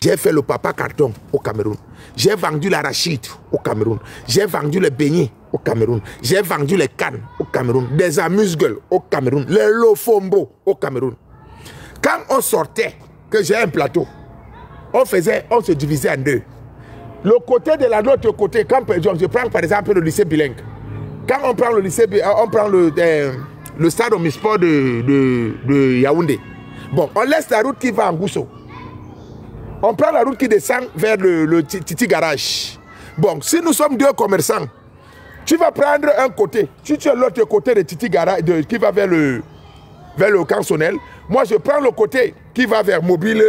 J'ai fait le papa carton au Cameroun. J'ai vendu l'arachide au Cameroun. J'ai vendu les beignets au Cameroun. J'ai vendu les cannes au Cameroun. Des amuse-gueules au Cameroun. Les lofombo au Cameroun. Quand on sortait, que j'ai un plateau, on se divisait en deux. Le côté de l'autre côté, quand je prends par exemple le lycée bilingue. Quand on prend le lycée, on prend le stade omnisport de Yaoundé. Bon, on laisse la route qui va en Gousso. On prend la route qui descend vers le Titi Garage. Bon, si nous sommes deux commerçants, tu vas prendre un côté. Si tu es l'autre côté de Titi Garage, qui va vers le Cansonnel, moi je prends le côté qui va vers Mobile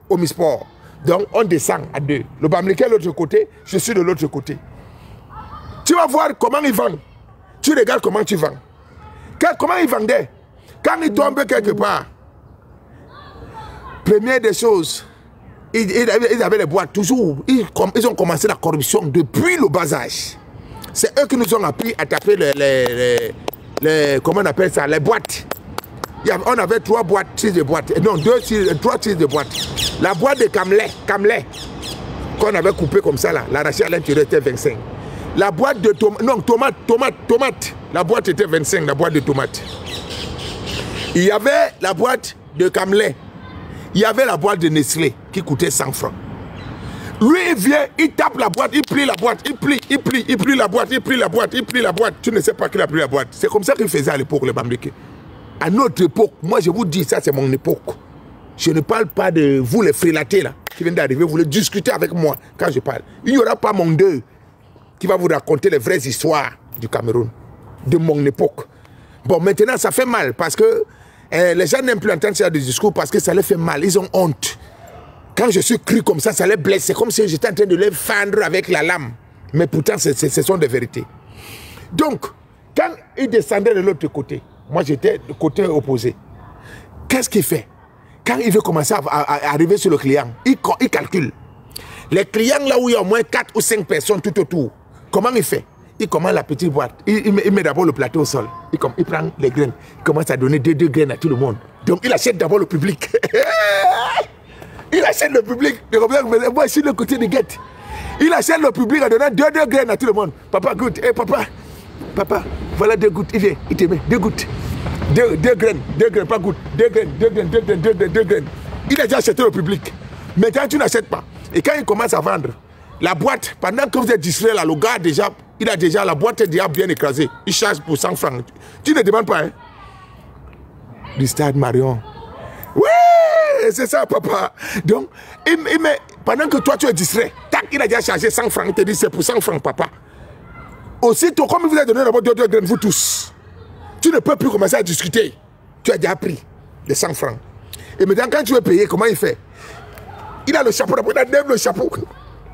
Omnisport. Donc on descend à deux. Le Bamileke est de l'autre côté, je suis de l'autre côté. Tu vas voir comment ils vendent. Tu regardes comment tu vends. Comment ils vendaient. Quand ils tombent quelque part, première des choses, ils avaient les boîtes toujours. Ils ont commencé la corruption depuis le bas âge. C'est eux qui nous ont appris à taper comment on appelle ça, les boîtes. On avait 3 boîtes, 6 de boîtes. Non, 3 6 de boîtes. La boîte de Camelé, qu'on avait coupé comme ça là, l'arraché à l'intérieur était 25. La boîte de tomate. La boîte était 25, la boîte de tomates. Il y avait la boîte de Camelé. Il y avait la boîte de Nestlé qui coûtait 100 francs. Lui, il vient, il tape la boîte, il plie la boîte, il plie la boîte, il plie la boîte, il plie la boîte. Tu ne sais pas qu'il a pris la boîte. C'est comme ça qu'il faisait à l'époque, le Bamileke. À notre époque, moi je vous dis, ça c'est mon époque. Je ne parle pas de vous les frélatés là, qui viennent d'arriver, vous voulez discuter avec moi quand je parle. Il n'y aura pas mon deux qui va vous raconter les vraies histoires du Cameroun, de mon époque. Bon, maintenant ça fait mal parce que les gens n'aiment plus entendre ce discours parce que ça les fait mal, ils ont honte. Quand je suis cru comme ça les blesse. C'est comme si j'étais en train de les fendre avec la lame. Mais pourtant, ce sont des vérités. Donc, quand ils descendaient de l'autre côté, moi j'étais du côté opposé. Qu'est-ce qu'il fait? Quand il veut commencer à arriver sur le client, il calcule. Les clients là où il y a au moins 4 ou 5 personnes tout autour, comment il fait? Il commande la petite boîte. Il met d'abord le plateau au sol. Il prend les graines. Il commence à donner 2 graines à tout le monde. Donc il achète d'abord le public. Il achète le public. Moi je suis le côté de guette. Il achète le public en donnant 2 graines à tout le monde. Papa goûte. Hey, papa, voilà 2 gouttes. Il vient, il te met 2 gouttes. 2 graines, pas gouttes. 2 graines. Il a déjà acheté le public. Maintenant, tu n'achètes pas. Et quand il commence à vendre, la boîte, pendant que vous êtes distrait là, le gars déjà, la boîte est déjà bien écrasée. Il charge pour 100 francs. Tu ne demandes pas, hein? Du stade Marion. Oui, c'est ça, papa. Donc, il met, pendant que toi tu es distrait, tac, il a déjà chargé 100 francs. Il te dit c'est pour 100 francs, papa. Aussitôt, comme il vous a donné d'abord 2 graines, vous tous, tu ne peux plus commencer à discuter. Tu as déjà pris les 100 francs. Et maintenant, quand tu veux payer, comment il fait? Il a le chapeau, il enlève le chapeau.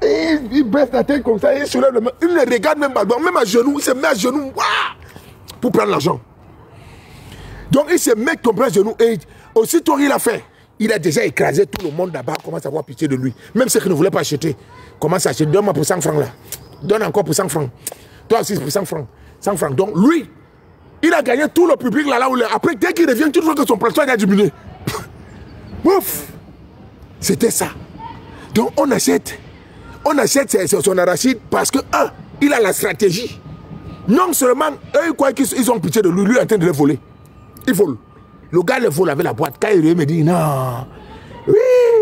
Et il baisse la tête comme ça, il soulève le main. Il ne regarde même pas, même à genoux, il se met à genoux pour prendre l'argent. Donc il se met comme à genoux et aussitôt il a fait. Il a déjà écrasé tout le monde là-bas, commence à avoir pitié de lui. Même ceux qui ne voulaient pas acheter, commence à acheter. Donne-moi pour 100 francs là. Donne encore pour 100 francs. Toi aussi pour 100 francs. 100 francs. Donc lui, il a gagné tout le public là où il est. Après, dès qu'il revient, tu vois que son plateau a diminué. Ouf! C'était ça. Donc on achète son arachide parce que, il a la stratégie. Non seulement, eux, quoi qu'ils ont pitié de lui, lui est en train de les voler. Il vole. Le gars les vole avec la boîte. Quand il me dit, non, oui,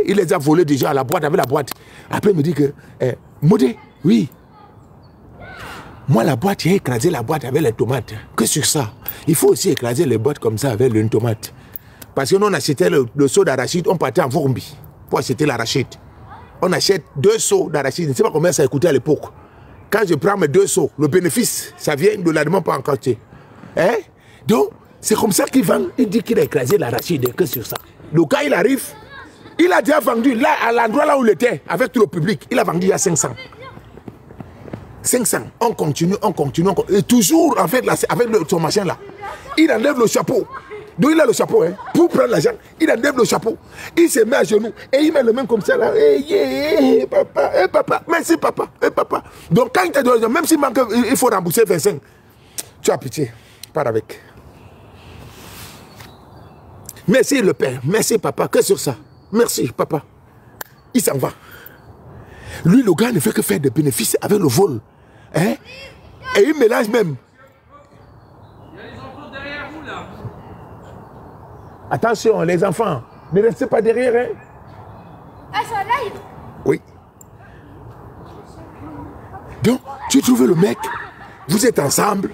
il les a volés déjà à la boîte, avec la boîte. Après, il me dit que, Modé, oui. Moi, la boîte, j'ai écrasé la boîte avec les tomates. Que sur ça? Il faut aussi écraser les boîtes comme ça avec une tomate. Parce que nous, on achetait le seau d'arachide, on partait en Vorumbi pour acheter l'arachide. On achète 2 seaux d'arachide. Je ne sais pas combien ça a coûté à l'époque. Quand je prends mes 2 seaux, le bénéfice, ça vient de l'aliment pas encore. Hein? Donc, c'est comme ça qu'il vend. Il dit qu'il a écrasé l'arachide, que sur ça. Le gars, il arrive, il a déjà vendu, là, à l'endroit là où il était, avec tout le public, il a vendu à 500. 500, on continue. Et toujours, en fait, là, avec son machin là, il enlève le chapeau. Donc il a le chapeau, hein, pour prendre l'argent, il enlève le chapeau, il se met à genoux et il met le main comme ça là. Papa, merci papa, papa. Donc quand il te donne, même s'il manque, il faut rembourser 25. Tu as pitié, pars avec. Merci le père, merci papa, que sur ça. Merci papa. il s'en va. Lui, le gars ne fait que faire des bénéfices avec le vol. Hein? Et il mélange même. Il y a les enfants derrière vous là. Attention, les enfants, ne restez pas derrière. Hein? Ah, c'est en live? Oui. Donc, tu trouves le mec, vous êtes ensemble,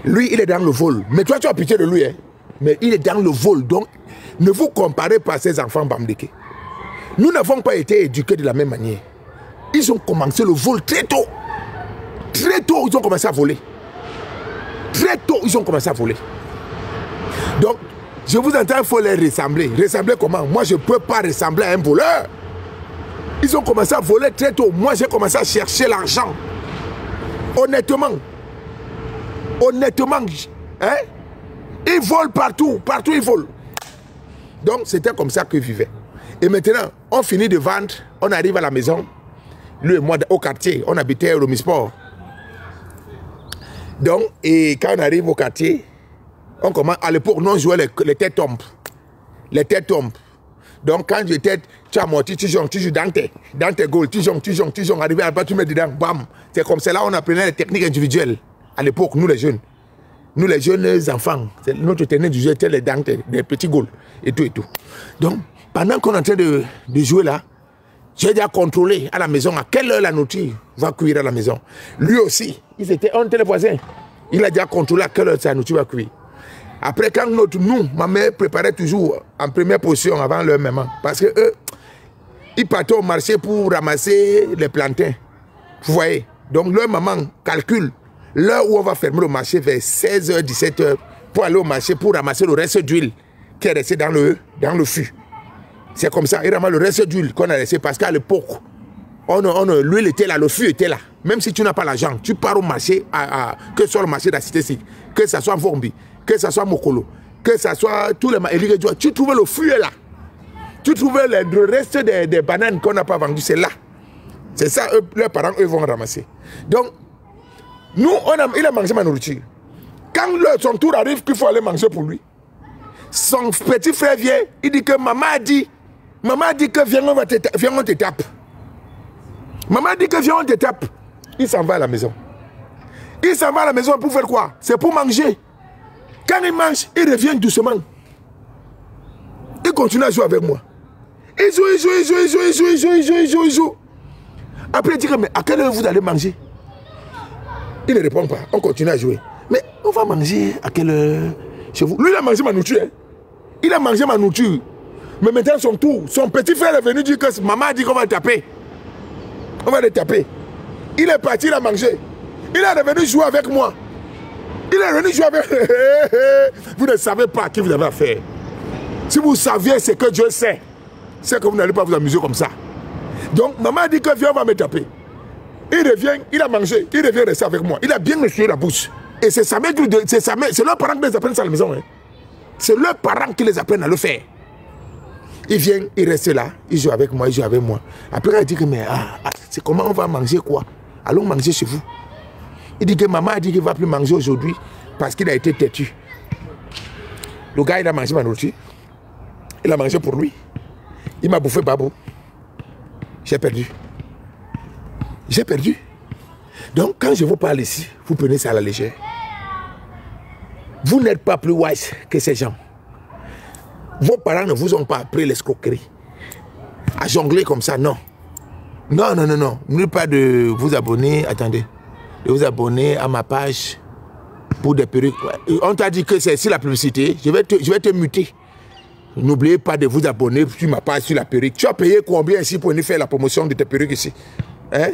lui, il est dans le vol. Mais toi, tu as pitié de lui. Hein? Mais il est dans le vol. Donc, ne vous comparez pas à ces enfants bamdéqués. Nous n'avons pas été éduqués de la même manière. Ils ont commencé le vol très tôt. Très tôt, ils ont commencé à voler. Très tôt, ils ont commencé à voler. Donc, je vous entends, il faut les ressembler. Ressembler comment? Moi, je ne peux pas ressembler à un voleur. Ils ont commencé à voler très tôt. Moi, j'ai commencé à chercher l'argent. Honnêtement. Honnêtement. Hein? Ils volent partout. Partout, ils volent. Donc, c'était comme ça qu'ils vivaient. Et maintenant, on finit de vendre. On arrive à la maison. Lui et moi, au quartier, on habitait au Romisport. Donc, et quand on arrive au quartier, on commence. À l'époque, nous, on jouait les têtes tombes. Les têtes tombes. Donc, quand j'étais, tu as monté, tu joues dans tes goals, tu joues, arrivé à la bas, tu mets dedans, bam. C'est comme ça, là, on apprenait les techniques individuelles. À l'époque, nous, les jeunes enfants, notre technique du jeu était les dents, des petits goals, et tout, et tout. Donc, pendant qu'on est en train de jouer là, j'ai déjà contrôlé à la maison à quelle heure la nourriture va cuire à la maison. Lui aussi, on était les voisins. Il a déjà contrôlé à quelle heure sa nourriture va cuire. Après, quand ma mère préparait toujours en première position avant leur maman. Parce que eux, ils partaient au marché pour ramasser les plantains. Vous voyez? Donc leur maman calcule l'heure où on va fermer le marché vers 16h, 17h pour aller au marché pour ramasser le reste d'huile qui est resté dans le fût. C'est comme ça, il ramasse le reste d'huile qu'on a laissé parce qu'à l'époque, l'huile était là, le fût était là. Même si tu n'as pas l'argent, tu pars au marché, que ce soit le marché de la Cité Civique, que ce soit Vormbi, que ce soit Mokolo, que ce soit tous les marchés, tu trouvais le fût là. Tu trouvais le reste des bananes qu'on n'a pas vendues, c'est là. C'est ça, leurs parents, eux, vont ramasser. Donc, nous, il a mangé ma nourriture. Quand son tour arrive qu'il faut aller manger pour lui, son petit frère vient, il dit que maman a dit que viens, on te tape. Maman dit que viens, on te tape. Il s'en va à la maison. Il s'en va à la maison pour faire quoi? C'est pour manger. Quand il mange, il revient doucement. Il continue à jouer avec moi. Il joue. Après, il dit que, mais à quelle heure vous allez manger? Il ne répond pas. On continue à jouer. Mais on va manger à quelle heure chez vous? Lui, il a mangé ma nourriture. Hein? Il a mangé ma nourriture. Mais maintenant, son tour, son petit frère est venu dire que maman a dit qu'on va le taper. On va le taper. Il est parti, il a mangé. Il est revenu jouer avec moi. Il est revenu jouer avec... Vous ne savez pas à qui vous avez affaire. Si vous saviez ce que Dieu sait, c'est que vous n'allez pas vous amuser comme ça. Donc, maman a dit que viens, on va me taper. Il revient, il a mangé, il revient rester avec moi. Il a bien essuyé la bouche. Et c'est leurs parents qui les apprennent ça à la maison. Hein. C'est leurs parents qui les apprennent à le faire. Il vient, il reste là, il joue avec moi, Après, il dit que, mais c'est comment on va manger quoi? Allons manger chez vous. Il dit que maman a dit qu'il ne va plus manger aujourd'hui parce qu'il a été têtu. Le gars, il a mangé ma nourriture. Il a mangé pour lui. Il m'a bouffé babou. J'ai perdu. J'ai perdu. Donc, quand je vous parle ici, vous prenez ça à la légère. Vous n'êtes pas plus wise que ces gens. Vos parents ne vous ont pas appris l'escroquerie. À jongler comme ça, non. Non. N'oubliez pas de vous abonner. Attendez. De vous abonner à ma page pour des perruques. On t'a dit que c'est sur la publicité. Je vais te muter. N'oubliez pas de vous abonner sur ma page sur la perruque. Tu as payé combien ici pour venir faire la promotion de tes perruques ici? Hein?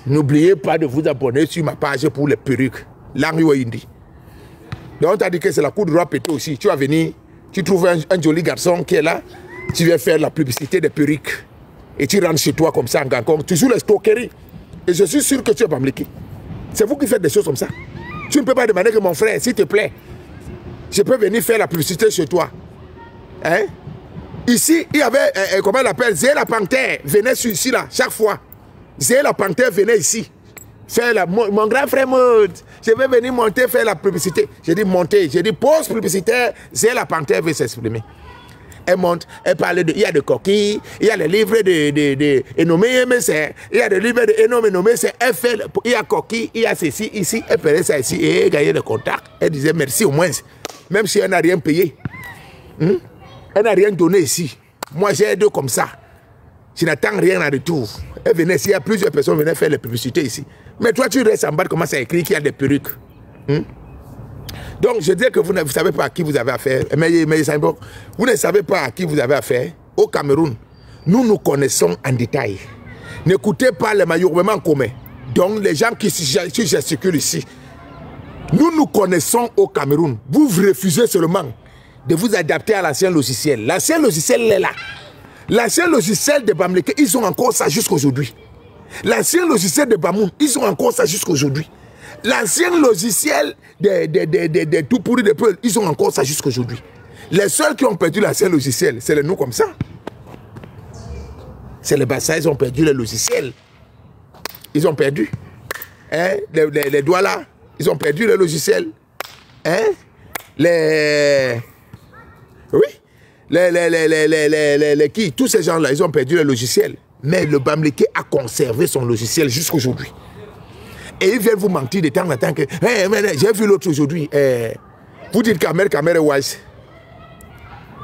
N'oubliez pas de vous abonner sur ma page pour les perruques. Langue Windi. Donc on t'a dit que c'est la cour de roi pété aussi. Tu vas venir, tu trouves un joli garçon qui est là. Tu viens faire la publicité des perruques. Et tu rentres chez toi comme ça en Gangong. Tu joues les stockers. Et je suis sûr que tu es Bamleki. C'est vous qui faites des choses comme ça. Tu ne peux pas demander que mon frère, s'il te plaît, je peux venir faire la publicité chez toi. Hein? Ici, il y avait, comment on l'appelle, Zé la Panthère venait ici là, chaque fois. Zé la Panthère venait ici. Faire mon grand frère Maud, je vais venir monter, faire la publicité. J'ai dit monter, j'ai dit pause publicitaire, Zé la Panthère veut s'exprimer. Elle monte, elle parle de... Il y a des coquilles, il y a les livres de Enomé, il y a des livres de Enomé, elle fait... Il y a coquilles, il y a ceci, ici, elle payait ça ici, et elle gagnait des contacts. Elle disait merci au moins, même si elle n'a rien payé. Elle n'a rien donné ici. Moi, j'ai deux comme ça. Je n'attends rien en retour. Elle venait ici, il y a plusieurs personnes qui venaient faire les publicités ici. Mais toi, tu restes en bas, commence à écrire qu'il y a des perruques. Donc, je dis que vous ne savez pas à qui vous avez affaire. Mais vous ne savez pas à qui vous avez affaire. Au Cameroun, nous connaissons en détail. N'écoutez pas les maillottements communs. Donc, les gens qui gesticulent ici. Nous connaissons au Cameroun. Vous refusez seulement de vous adapter à l'ancien logiciel. L'ancien logiciel est là. L'ancien logiciel de Bamleke, ils ont encore ça jusqu'aujourd'hui. L'ancien logiciel de Bamoun, ils ont encore ça jusqu'aujourd'hui. L'ancien logiciel de tout pourri de Peul, ils ont encore ça jusqu'aujourd'hui. Les seuls qui ont perdu l'ancien logiciel, c'est les nous comme ça. C'est les Bassa, ils ont perdu le logiciel. Ils ont perdu. Hein? Les doigts là, ils ont perdu le logiciel. Hein? Oui. Qui? Tous ces gens-là, ils ont perdu le logiciel. Mais le Bamleke a conservé son logiciel jusqu'aujourd'hui. Et ils viennent vous mentir de temps en temps que j'ai vu l'autre aujourd'hui. Vous dites Camer est wise.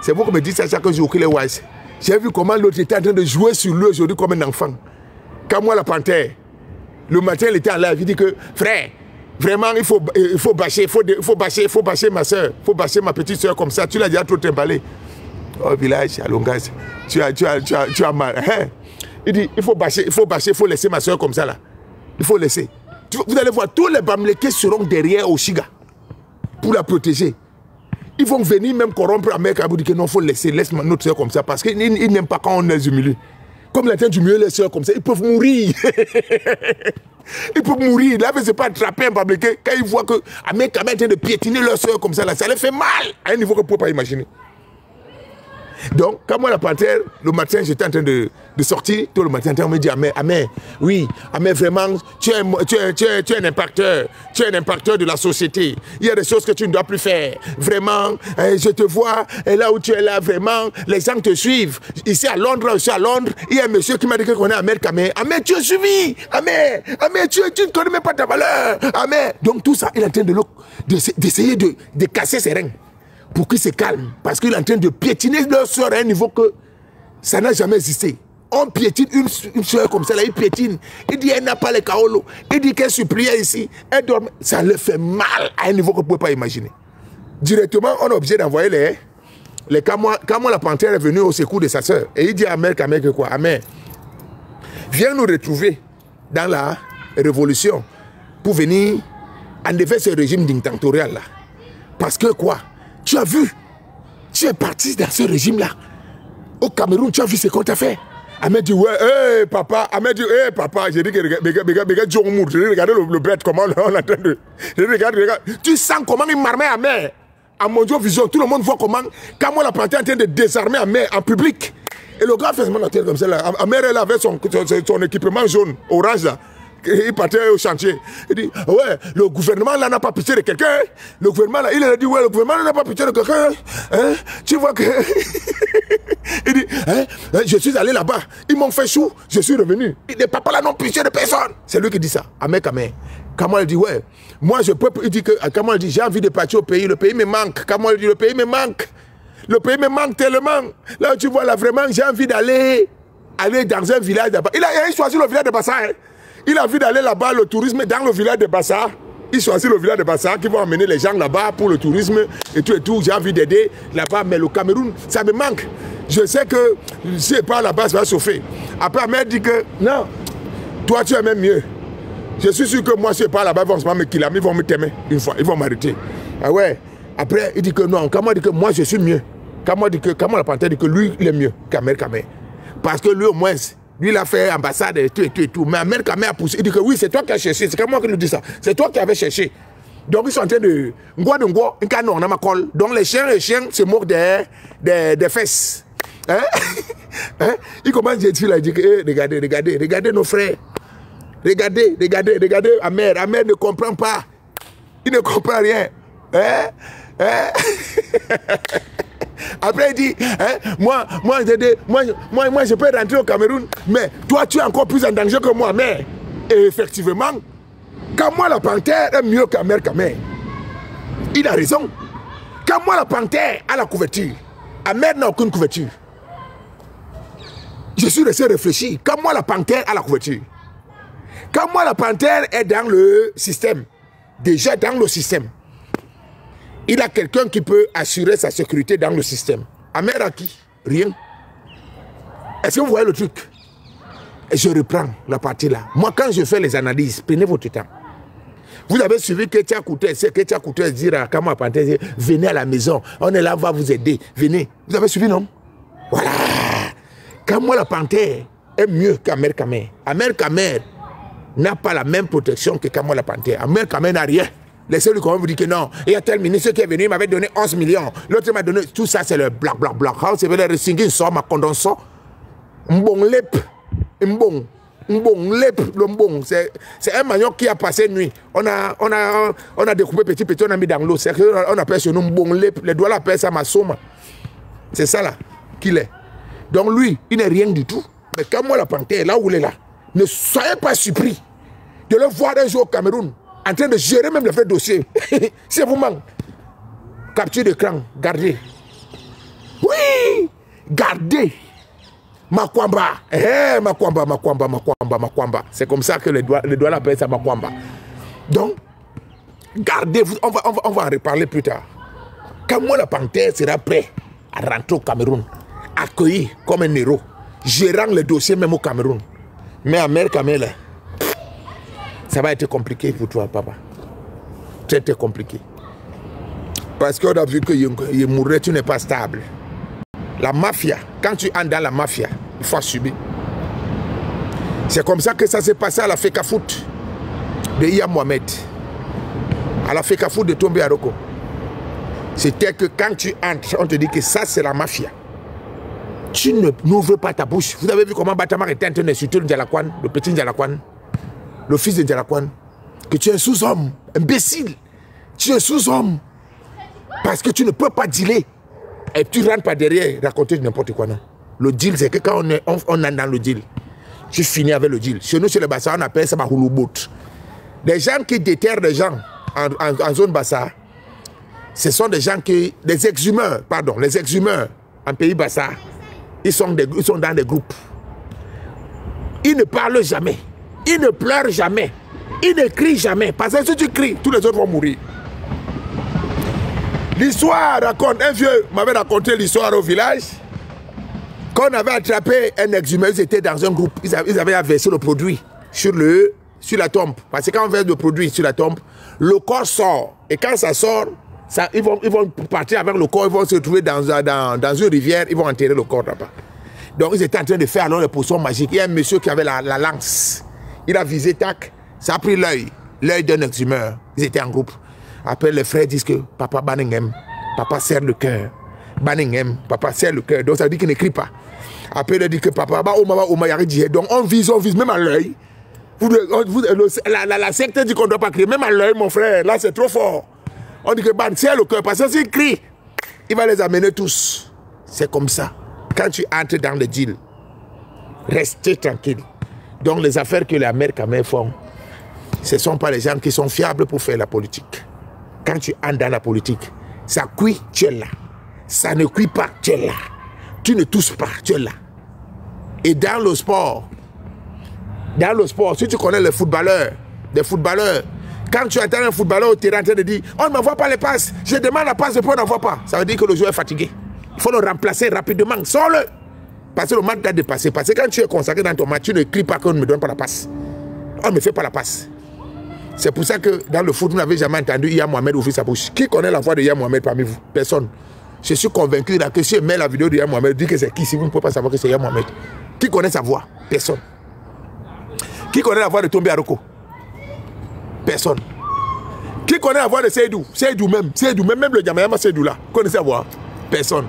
C'est vous qui me dites ça chaque jour qu'il est wise. J'ai vu comment l'autre était en train de jouer sur lui aujourd'hui comme un enfant. Quand moi, la panthère, le matin, il était en live, il dit que frère, vraiment, il faut bâcher ma soeur, il faut bâcher ma petite soeur comme ça. Tu l'as déjà trop emballé. Au village, à Longas, tu as mal. Hein? Il dit, il faut bâcher, il faut laisser ma soeur comme ça là. Il faut laisser. Vous allez voir, tous les Bamleke seront derrière Oshiga pour la protéger. Ils vont venir même corrompre la mère pour dire que non, il faut laisser, laisse notre soeur comme ça parce qu'ils n'aiment pas quand on les humilie. Comme la tête d'humilier les soeurs comme ça, ils peuvent mourir. Ils peuvent mourir. Là, c'est pas attraper un Bamleke quand ils voient que Ahmed Kamé est en train de piétiner leur soeur comme ça, là, ça les fait mal à un niveau que vous ne pouvez pas imaginer. Donc, quand moi, la panthère, le matin, j'étais en train de sortir, tout le matin, on me dit, Amé, oui, Amé, vraiment, tu es un impacteur, tu es un impacteur de la société. Il y a des choses que tu ne dois plus faire. Vraiment, je te vois, et là où tu es là, vraiment, les gens te suivent. Ici à Londres, il y a un monsieur qui m'a dit qu'on est Ahmed Kamé. Amé, tu es suivi. Amé, tu ne connais même pas ta valeur. Amé. Donc, tout ça, il est en train d'essayer de casser ses reins. Pour qu'il se calme, parce qu'il est en train de piétiner leur soeur à un niveau que ça n'a jamais existé. On piétine une soeur comme ça, là, il piétine. Il dit, elle n'a pas les kaolo. Il dit qu'elle suppliait ici. Elle dormait. Ça le fait mal à un niveau que vous ne pouvez pas imaginer. Directement, on est obligé d'envoyer les Kamoa la panthère est venue au secours de sa soeur. Et il dit à Ahmed Kamé que quoi? Ahmed, viens nous retrouver dans la révolution pour venir enlever ce régime dictatorial là. Parce que quoi? Tu as vu, tu es parti dans ce régime-là. Au Cameroun, tu as vu ce qu'on t'a fait. Ahmed dit, ouais, hé, papa. Ahmed dit, hé, papa. J'ai dit que, regardez le bête, comment on est en train de... Regarde. Tu sens comment il m'armait Ahmed. À Mondio Vision, tout le monde voit comment, quand moi la panthère est en train de désarmer Ahmed en public. Et le gars fait ce tête comme ça, là. Ahmed, elle avait son équipement jaune, orange, là. Il partait au chantier. Il dit, ouais, le gouvernement là n'a pas pitié de quelqu'un. Le gouvernement là, il a dit, ouais, le gouvernement n'a pas pitié de quelqu'un. Hein? Tu vois que... il dit, hein? Je suis allé là-bas. Ils m'ont fait chou. Je suis revenu. Les papas là n'ont pitié de personne. C'est lui qui dit ça. Ahmed Kamé. Kamal dit, ouais, moi je peux... Il dit que... Kamal dit, j'ai envie de partir au pays. Le pays me manque. Kamal dit, le pays me manque. Le pays me manque tellement. Là, tu vois, là, vraiment, j'ai envie d'aller dans un village là-bas. Il a choisi le village de Bassa, hein? Il a envie d'aller là-bas, le tourisme, dans le village de Bassa. Il choisit le village de Bassa qui va emmener les gens là-bas pour le tourisme et tout et tout. J'ai envie d'aider là-bas, mais le Cameroun, ça me manque. Je sais que si je pars là-bas, ça va chauffer. Après, Ahmed dit que non, toi tu es même mieux. Je suis sûr que moi, si je pars là-bas, ils vont me killer, ils vont me t'aimer une fois, ils vont m'arrêter. Ah ouais. Après, il dit que non, Kamé dit que moi je suis mieux. Kamé dit que, Kamé la panthère dit que lui, il est mieux qu'Ahmed Kamé. Parce que lui, au moins, lui, il a fait ambassade et tout et tout. Mais Ahmed Kamé a poussé. Il dit que oui, c'est toi qui as cherché. C'est moi qui lui dis ça. C'est toi qui avais cherché. Donc, ils sont en train de... Donc, les chiens se moquent des fesses. Hein? Hein? Il commence à dire, il dit que, hey, regardez nos frères. Regardez Ahmed. Ahmed ne comprend pas. Il ne comprend rien. Hein? Hein? Après, il dit, hein, moi, je peux rentrer au Cameroun, mais toi, tu es encore plus en danger que moi. Mais, effectivement, Kamwa la panthère est mieux qu'Amer Kamer. Il a raison. Kamwa la panthère a la couverture. Amer n'a aucune couverture. Je suis resté réfléchir. Kamwa la panthère a la couverture. Kamwa la panthère est dans le système. Déjà dans le système. Il a quelqu'un qui peut assurer sa sécurité dans le système. Amer a qui? Rien. Est-ce que vous voyez le truc? Et je reprends la partie là. Moi, quand je fais les analyses, prenez votre temps. Vous avez suivi Ketia Koutès dire à Kamwa Panthère, venez à la maison, on est là, on va vous aider, venez. Vous avez suivi, non? Voilà. Kamwa la Panthère est mieux qu'Amer Kamer. Amer Kamer n'a pas la même protection que Kamwa la Panthère. Amer Kamer n'a rien. Laissez-lui quand même vous dire que non. Il y a tel ministre qui est venu, il m'avait donné 11 millions. L'autre m'a donné, tout ça c'est le black. C'est le resinging sort, ma condensation. Mbong lep. Mbong lep, le mbong. C'est un manioc qui a passé nuit. On a découpé petit, on a mis dans l'eau. On appelle ce nom mbong lep. Les doigts l'appellent ça ma somme. C'est ça là qu'il est. Donc lui, il n'est rien du tout. Mais quand moi la panthère, là où il est là, ne soyez pas surpris de le voir un jour au Cameroun en train de gérer même les vrais dossiers. Si vous manque, capture d'écran, gardez. Oui, gardez. Makwamba. Makwamba. C'est comme ça que les doigts l'appellent ça Makwamba. Donc, gardez, on va en reparler plus tard. Quand moi la panthère sera prêt à rentrer au Cameroun, accueilli comme un héros, gérant les dossiers même au Cameroun. Mais à Amer Kamer, ça va être compliqué pour toi, papa. Très compliqué. Parce qu'on a vu que Yemmouré, tu n'es pas stable. La mafia, quand tu entres dans la mafia, il faut subir. C'est comme ça que ça s'est passé à la Feka Foot de Iya Mohamed. À la Feka Foot de Tombe Aroko. C'était que quand tu entres, on te dit que ça c'est la mafia. Tu n'ouvres pas ta bouche. Vous avez vu comment Batamar était en train d'insulter Ndjalakwan, le petit Ndjalakwan, le fils de Ndjalakwan, que tu es un sous-homme, imbécile. Tu es un sous-homme. Parce que tu ne peux pas dealer. Et tu rentres par derrière raconter n'importe quoi, non. Le deal, c'est que quand on est dans le deal, tu finis avec le deal. Chez nous, sur le Bassa, on appelle ça Bahouloubout. Les gens qui déterrent les gens en zone Bassa, ce sont des gens qui... les exhumeurs en pays Bassa, ils sont dans des groupes. Ils ne parlent jamais. Ils ne pleurent jamais. Ils ne crient jamais. Parce que si tu cries, tous les autres vont mourir. L'histoire raconte, un vieux m'avait raconté l'histoire au village. Quand on avait attrapé un exhumeur, ils étaient dans un groupe. Ils avaient versé le produit sur la tombe. Parce que quand on verse le produit sur la tombe, le corps sort. Et quand ça sort, ils vont partir avec le corps, ils vont se retrouver dans une rivière, ils vont enterrer le corps là-bas. Donc ils étaient en train de faire alors les potions magiques. Il y a un monsieur qui avait la lance. Il a visé, tac, ça a pris l'œil d'un exhumeur. Ils étaient en groupe. Après, les frères disent que papa Banningham, papa serre le cœur. Banningham, papa serre le cœur. Donc ça veut dire qu'il n'écrit pas. Après, il dit que papa, donc on vise même à l'œil. La secte dit qu'on ne doit pas crier, même à l'œil, mon frère. Là, c'est trop fort. On dit que Ban serre le cœur. Parce que s'il crie, il va les amener tous. C'est comme ça. Quand tu entres dans le deal, restez tranquille. Donc les affaires que les Amer Kamer font, ce ne sont pas les gens qui sont fiables pour faire la politique. Quand tu entres dans la politique, ça cuit, tu es là. Ça ne cuit pas, tu es là. Tu ne touches pas, tu es là. Et dans le sport, si tu connais les footballeurs, quand tu attends un footballeur au terrain en train de dire on ne m'envoie pas les passes, je demande la passe et puis on n'envoie pas. Ça veut dire que le joueur est fatigué. Il faut le remplacer rapidement. Sors-le. Parce que le match doit dépasser. Parce que quand tu es consacré dans ton match, tu ne cries pas qu'on ne me donne pas la passe. On ne me fait pas la passe. C'est pour ça que dans le foot, vous n'avez jamais entendu Iya Mohamed ouvrir sa bouche. Qui connaît la voix de Iya Mohamed parmi vous? Personne. Je suis convaincu là, que si je mets la vidéo de Iya Mohamed, dit que c'est qui? Si vous ne pouvez pas savoir que c'est Iya Mohamed. Qui connaît sa voix? Personne. Qui connaît la voix de Tombe Aroko? Personne. Qui connaît la voix de Seydou? Seydou même le Djamayama Seydou là. Connaissez la voix? Personne.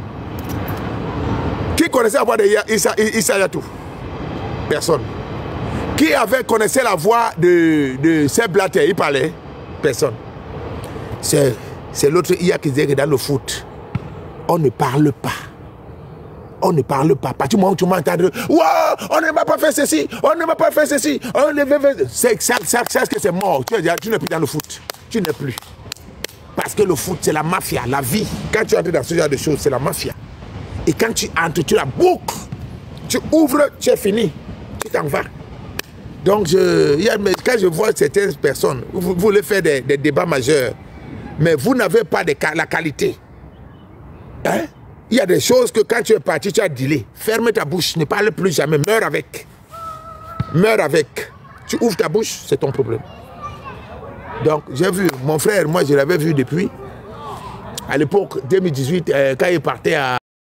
Qui connaissait la voix de Issa Yatou? Personne. Qui connaissait la voix de Seb Blatter? Il parlait? Personne. C'est l'autre Iya qui disait que dans le foot, On ne parle pas. On ne parle pas. À partir du moment où tu m'entends, wow, on ne m'a pas fait ceci, on ne m'a pas fait ceci, on ne m'a fait ceci. C'est que c'est mort. Tu n'es plus dans le foot. Tu n'es plus. Parce que le foot, c'est la mafia, la vie. Quand tu entres dans ce genre de choses, c'est la mafia. Et quand tu entres, tu la boucles. Tu ouvres, tu es fini. Tu t'en vas. Donc, quand je vois certaines personnes, vous voulez faire des débats majeurs, mais vous n'avez pas la qualité. Hein? Il y a des choses que quand tu es parti, tu as dealé. Ferme ta bouche, ne parle plus jamais, meurs avec. Meurs avec. Tu ouvres ta bouche, c'est ton problème. Donc, j'ai vu, mon frère, moi je l'avais vu depuis, à l'époque 2018, quand il partait à